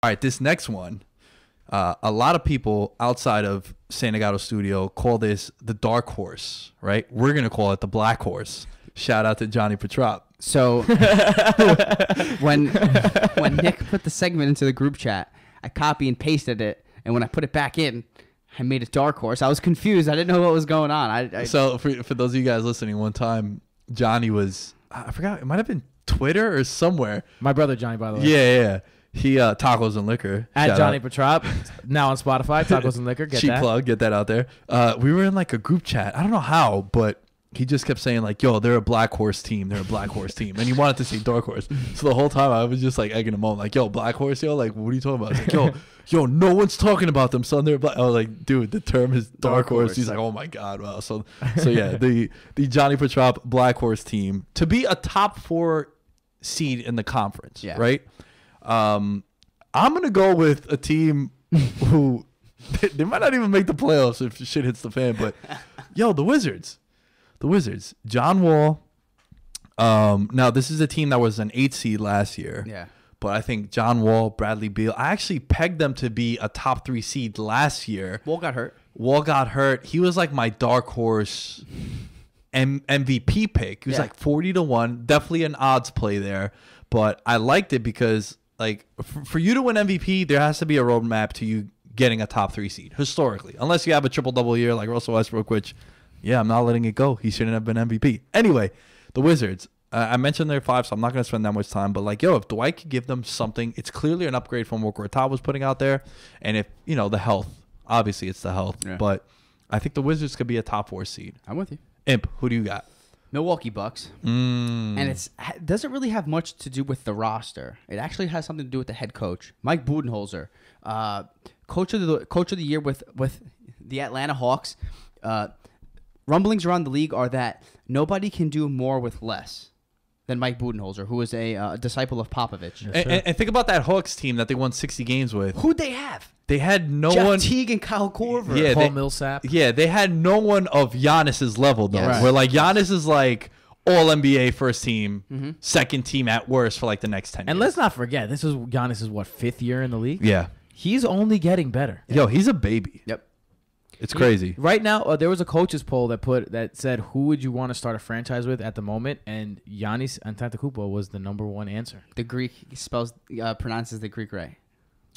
All right, this next one, a lot of people outside of Santa Gato Studio call this the dark horse, right? We're going to call it the black horse. Shout out to Johnny Petrop. So when Nick put the segment into the group chat, I copy and pasted it, and when I put it back in, I made it dark horse. I was confused. I didn't know what was going on. So for those of you guys listening, one time Johnny was, I forgot, it might have been Twitter or somewhere. My brother Johnny, by the way. Yeah. He Tacos and Liquor. At Johnny Petrop, now on Spotify, Tacos and Liquor. Get Cheap that. plug, get that out there. We were in like a group chat. I don't know how, but he just kept saying like, yo, they're a black horse team. They're a black horse team. And he wanted to say dark horse. So the whole time I was just like egging him on, like, yo, black horse, yo, like, what are you talking about? I was like, yo, no one's talking about them, son. They're black. I was like, dude, the term is dark horse. He's like, oh my God, wow. So yeah, the Johnny Petrop black horse team to be a top 4 seed in the conference, right? I'm going to go with a team who they might not even make the playoffs if shit hits the fan, but yo, the Wizards. John Wall. Now this is a team that was an 8 seed last year. Yeah. But I think John Wall, Bradley Beal, I actually pegged them to be a top 3 seed last year. Wall got hurt. He was like my dark horse MVP pick. He was like 40-1. Definitely an odds play there. But I liked it because like for you to win MVP, there has to be a roadmap to you getting a top 3 seed historically. Unless you have a triple-double year like Russell Westbrook, which, yeah, I'm not letting it go. He shouldn't have been MVP. Anyway, the Wizards. I mentioned they're 5, so I'm not going to spend that much time. But, like, yo, if Dwight could give them something, it's clearly an upgrade from what Gortat was putting out there. And if, you know, the health, obviously it's the health. Yeah. But I think the Wizards could be a top 4 seed. I'm with you. Imp, who do you got? Milwaukee Bucks. And it doesn't really have much to do with the roster. It actually has something to do with the head coach, Mike Budenholzer, coach of the year with the Atlanta Hawks. Rumblings around the league are that nobody can do more with less than Mike Budenholzer, who is a disciple of Popovich. Yes, and think about that Hawks team that they won 60 games with. Who'd they have? They had no Jeff one. Teague and Kyle Korver. Yeah, Paul Millsap. Yeah, they had no one of Giannis's level, though. Yes. Where, like, Giannis is, like, all-NBA first team, second team at worst for, like, the next 10 years. And let's not forget, this is Giannis's, 5th year in the league? Yeah. He's only getting better. Yo, he's a baby. Yep. It's crazy. Right now, there was a coaches poll that said who would you want to start a franchise with at the moment, and Giannis Antetokounmpo was the number 1 answer. The Greek pronounces the Greek right.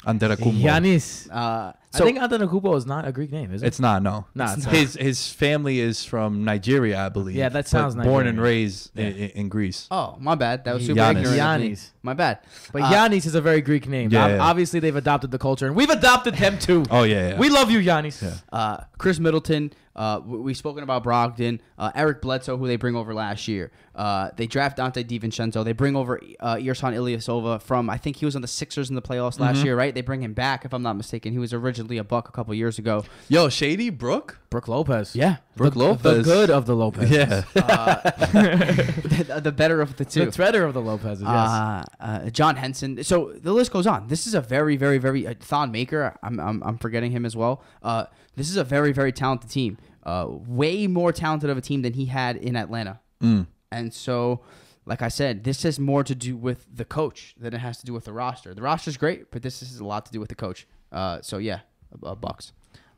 Antetokounmpo. Giannis. I think Antetokounmpo is not a Greek name, is it? It's not, no. No, His family is from Nigeria, I believe. Yeah, that sounds Nigerian. Born and Nigerian. raised in Greece. Oh, my bad. That was super Giannis. ignorant. of me. Giannis. My bad. But Giannis is a very Greek name. Yeah. Obviously, they've adopted the culture, and we've adopted them too. Oh, yeah. We love you, Giannis. Yeah. Chris Middleton. We've spoken about Brogdon. Eric Bledsoe, who they bring over last year. They draft Dante DiVincenzo. They bring over Ersan Ilyasova from, I think he was on the Sixers in the playoffs last year, right? They bring him back, if I'm not mistaken. He was originally a Buck a couple years ago. Yo, Shady Brooke? Brooke Lopez. Yeah. Brooke Lopez. The good of the Lopez. Yeah. The better of the two. The threader of the Lopez's, yes. John Henson. So the list goes on. This is a very, very, very Thon Maker. I'm forgetting him as well. This is a very, very talented team. Way more talented of a team than he had in Atlanta. And so, like I said, this has more to do with the coach than it has to do with the roster. The roster's great, but this has a lot to do with the coach. So yeah, Bucks.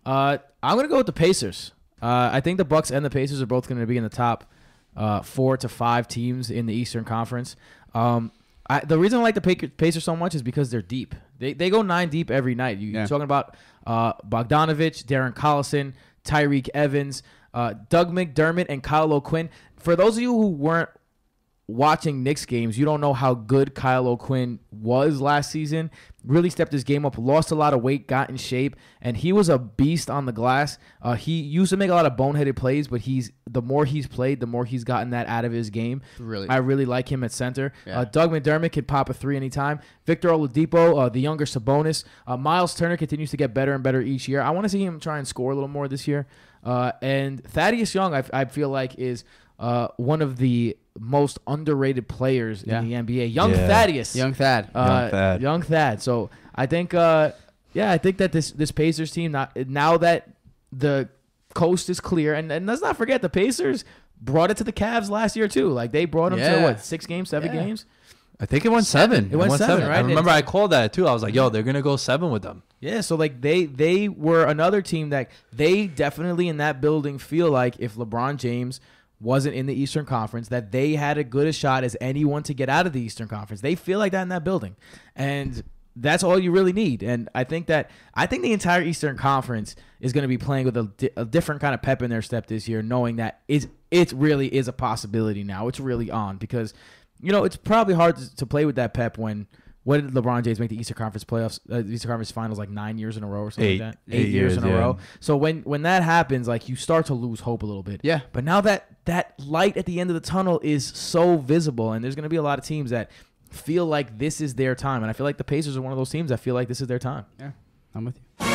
I'm gonna go with the Pacers. I think the Bucks and the Pacers are both going to be in the top 4 to 5 teams in the Eastern Conference. The reason I like the Pacers so much is because they're deep. They go 9 deep every night. You're talking about Bogdanovich, Darren Collison, Tyreek Evans, Doug McDermott, and Kyle O'Quinn. For those of you who weren't watching Knicks games, you don't know how good Kyle O'Quinn was last season. Really stepped his game up, lost a lot of weight, got in shape, and he was a beast on the glass. He used to make a lot of boneheaded plays, but the more he's played, the more he's gotten that out of his game. Really? I really like him at center. Yeah. Doug McDermott can pop a 3 anytime. Victor Oladipo, the younger Sabonis. Miles Turner continues to get better and better each year. I want to see him try and score a little more this year. And Thaddeus Young, I feel like, is one of the most underrated players in the NBA. Young Thaddeus. Young Thad. Young Thad. So I think, I think that this Pacers team, now that the coast is clear, and let's not forget the Pacers brought it to the Cavs last year too. Like they brought them to 6 games, 7 games. I think it went 7. It went 7, right? I remember I called that too. I was like, yo, they're going to go 7 with them. Yeah, so like they were another team that they definitely in that building feel like if LeBron James wasn't in the Eastern Conference, that they had as good a shot as anyone to get out of the Eastern Conference. They feel like that in that building. And that's all you really need. And I think the entire Eastern Conference is going to be playing with a different kind of pep in their step this year, knowing that it really is a possibility now. It's really on because, it's probably hard to play with that pep when what did LeBron James make the Eastern Conference playoffs, the Eastern Conference Finals like 9 years in a row or something like that? 8 years in a row. So when that happens, like you start to lose hope a little bit. Yeah. But now that light at the end of the tunnel is so visible, and there's going to be a lot of teams that feel like this is their time. And I feel like the Pacers are one of those teams that feel like this is their time. Yeah, I'm with you.